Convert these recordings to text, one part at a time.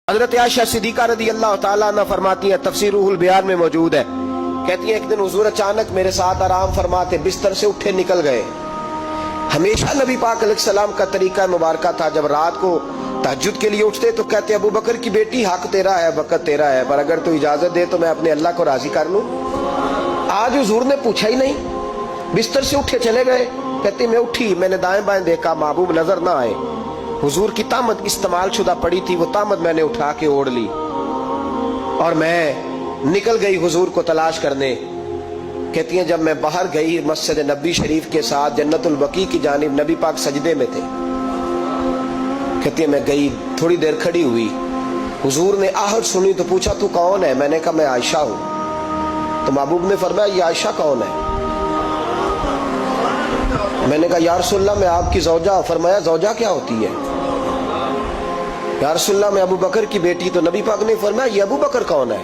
हजरत Ayesha Siddiqa रदी अल्लाह ताला अन्हा फरमाती है, तफसीर रूहुल बयान में मौजूद है, कहती है एक दिन हुजूर अचानक मेरे साथ आराम फरमाते बिस्तर से उठे निकल गए। हमेशा नबी पाक अलैहिस्सलाम का तरीका मुबारक था, जब रात को तहज्जुद के लिए उठते तो कहते अबू बकर की बेटी हक तेरा है, वक़्त तेरा है, पर अगर तू इजाजत दे तो मैं अपने अल्लाह को राजी कर लूं। आज हुजूर ने पूछा ही नहीं, बिस्तर से उठे चले गए। कहते मैं उठी, मैंने दाएं बाएं देखा, महबूब नजर ना आए। हुजूर की तामद इस्तेमाल शुदा पड़ी थी, वो तामद मैंने उठा के ओढ़ ली और मैं निकल गई हुजूर को तलाश करने। कहती हैं जब मैं बाहर गई मस्जिद नबी शरीफ के साथ जन्नतुल बकी की जानिब, नबी पाक सजदे में थे। कहती है मैं गई, थोड़ी देर खड़ी हुई, हुजूर ने आहट सुनी तो पूछा तू कौन है? मैंने कहा मैं आयशा हूं। तो महबूब ने फरमाया ये आयशा कौन है? मैंने कहा या रसूलल्लाह मैं आपकी ज़ौजा। फरमाया ज़ौजा क्या होती है? या रसूलल्लाह मैं अबू बकर की बेटी। तो नबी पाक ने फरमाया ये अबू बकर कौन है?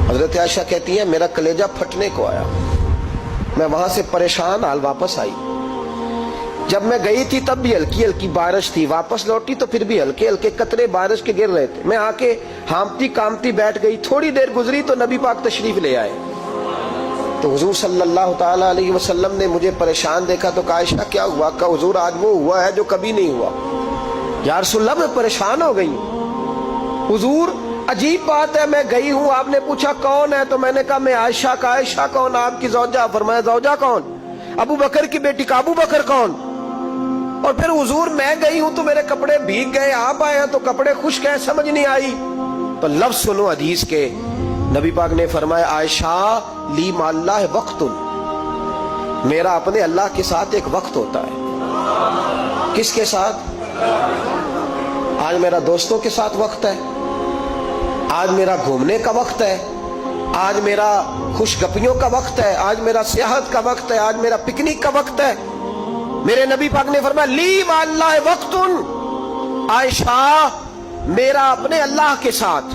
हजरत आयशा कहती है मेरा कलेजा फटने को आया, मैं वहां से परेशान हाल वापस आई। जब मैं गई थी तब भी हल्की हल्की बारिश थी, वापस लौटी तो फिर भी हल्के हल्के कतरे बारिश के गिर रहे थे। मैं आके हामती कामती बैठ गई, थोड़ी देर गुजरी तो नबी पाक तशरीफ ले आए। तो हुजूर सल्लल्लाहु ताला अलैहि वसल्लम ने मुझे परेशान देखा तो कहा आयशा क्या हुआ? कहा हुजूर आज वो हुआ है जो कभी नहीं हुआ। या रसूलल्लाह मैं परेशान हो गई। हुजूर अजीब बात है, मैं गई हूं, आपने पूछा कौन है तो मैंने कहा मैं आयशा। का आयशा कौन? आपकी ज़ौजा। फरमाया ज़ौजा कौन? अबू बकर की बेटी। का अबू बकर कौन? और फिर हुजूर मैं गई हूं तो मेरे कपड़े भीग गए, आप आए हैं तो कपड़े खुश्क हैं, समझ नहीं आई। तो लफ्ज सुनो हदीस के, नबी पाक ने फरमाया आयशा ली माल्लाह वक्तुन, मेरा अपने अल्लाह के साथ एक वक्त होता है। किसके साथ? आज मेरा दोस्तों के साथ वक्त है, आज मेरा घूमने का वक्त है, आज मेरा खुशगपियों का वक्त है, आज मेरा सियाहत का वक्त है, आज मेरा पिकनिक का वक्त है। मेरे नबी पाक ने फरमाया ली माल्लाह वक्तुन, आयशा मेरा अपने अल्लाह के साथ,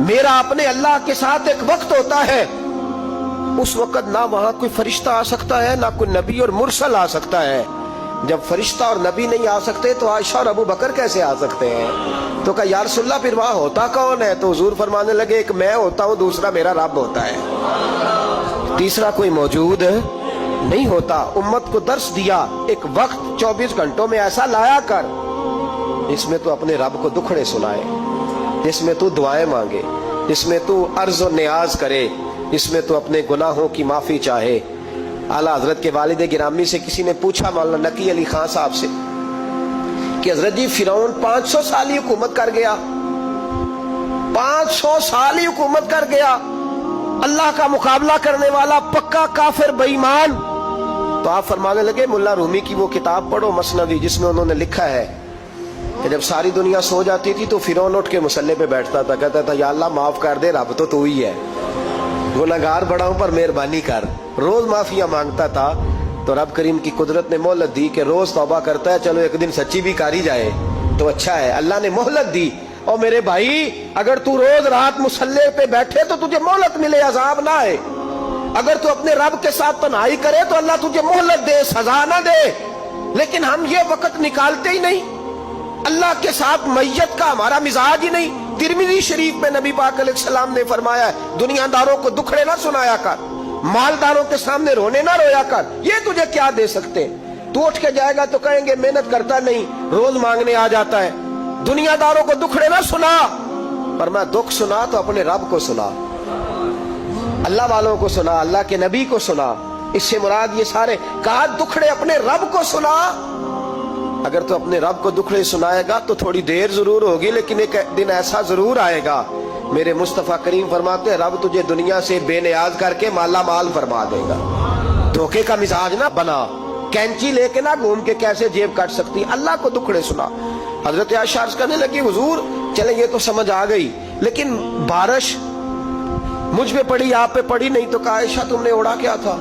मेरा अपने अल्लाह के साथ एक वक्त होता है। उस वक्त ना वहां कोई फरिश्ता आ सकता है, ना कोई नबी और मुरसल आ सकता है। जब फरिश्ता और नबी नहीं आ सकते तो आयशा और अबू बकर कैसे आ सकते हैं? तो कहा या रसूलल्लाह फिर वहां होता कौन है? तो हुजूर फरमाने लगे एक मैं होता हूं, दूसरा मेरा रब होता है, तीसरा कोई मौजूद नहीं होता। उम्मत को दर्श दिया एक वक्त 24 घंटों में ऐसा लाया कर इसमें तो अपने रब को दुखड़े सुनाए, जिसमें तू दुआएं मांगे, जिसमें तू अर्ज और नियाज करे, जिसमें तू अपने गुनाहों की माफी चाहे। आला हजरत के वालिद गिरामी से किसी ने पूछा मौलाना नकी अली खान साहब से कि हजरत जी फिरौन 500 साल ही हुकूमत कर गया, 500 साल ही हुकूमत कर गया, अल्लाह का मुकाबला करने वाला पक्का काफिर बेईमान। तो आप फरमाने लगे मुल्ला रूमी की वो किताब पढ़ो मसनवी, जिसमें उन्होंने लिखा है कि जब सारी दुनिया सो जाती थी तो फिरौन उठ के मुसल्ले पे बैठता था, कहता था या अल्लाह माफ कर दे, रब तो तू ही है, गुनहगार बड़ा हूं पर मेहरबानी कर। रोज माफिया मांगता था तो रब करीम की कुदरत ने मोहलत दी कि रोज तौबा करता है, चलो एक दिन सच्ची भी कारी जाए तो अच्छा है। अल्लाह ने मोहलत दी। और मेरे भाई अगर तू रोज रात मुसल्ले पे बैठे तो तुझे मोहलत मिले, अजाब ना आए। अगर तू अपने रब के साथ तन्हाई करे तो अल्लाह तुझे मोहलत दे, सजा ना दे। लेकिन हम ये वक्त निकालते ही नहीं, अल्लाह के साथ मैयत का हमारा मिजाज ही नहीं। तिरमिज़ी शरीफ में नबी पाक अलैहिस्सलाम ने फरमाया दुनियादारों को दुखड़े ना सुनाया कर, मालदारों के सामने रोने ना रोया कर, ये तुझे क्या दे सकते? तू उठ के जाएगा तो कहेंगे मेहनत करता नहीं, रोज मांगने आ जाता है। दुनियादारों को दुखड़े ना सुना, पर मैं दुख सुना तो अपने रब को सुना, अल्लाह वालों को सुना, अल्लाह के नबी को सुना। इससे मुराद ये सारे कहा दुखड़े अपने रब को सुना। अगर तो अपने रब को दुखड़े सुनाएगा तो थोड़ी देर जरूर होगी, लेकिन एक दिन ऐसा जरूर आएगा, मेरे मुस्तफा करीम फरमाते हैं रब तुझे दुनिया से बेनियाज करके माला माल फरमा देगा। धोखे का मिजाज ना बना, कैंची लेके ना घूम के कैसे जेब काट सकती, अल्लाह को दुखड़े सुना। हजरत आयशा अर्ज करने लगी हुजूर चले ये तो समझ आ गई, लेकिन बारिश मुझ पे पड़ी आप पे पड़ी नहीं। तो कहा आयशा तुमने ओढ़ा क्या था?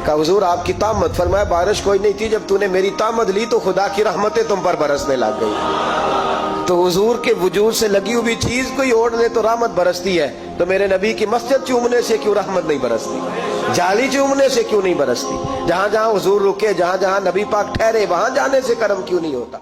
कहा हुजूर आपकी तामद। फरमाया बारिश कोई नहीं थी, जब तूने मेरी तामद ली तो खुदा की रहमतें तुम पर बरसने लग गई। तो हुजूर के वजूद से लगी हुई चीज कोई ओढ़ ले तो रहमत बरसती है, तो मेरे नबी की मस्जिद चूमने से क्यों रहमत नहीं बरसती? जाली चूमने से क्यों नहीं बरसती? जहां जहां हुजूर रुके, जहां जहां नबी पाक ठहरे, वहां जाने से करम क्यों नहीं होता?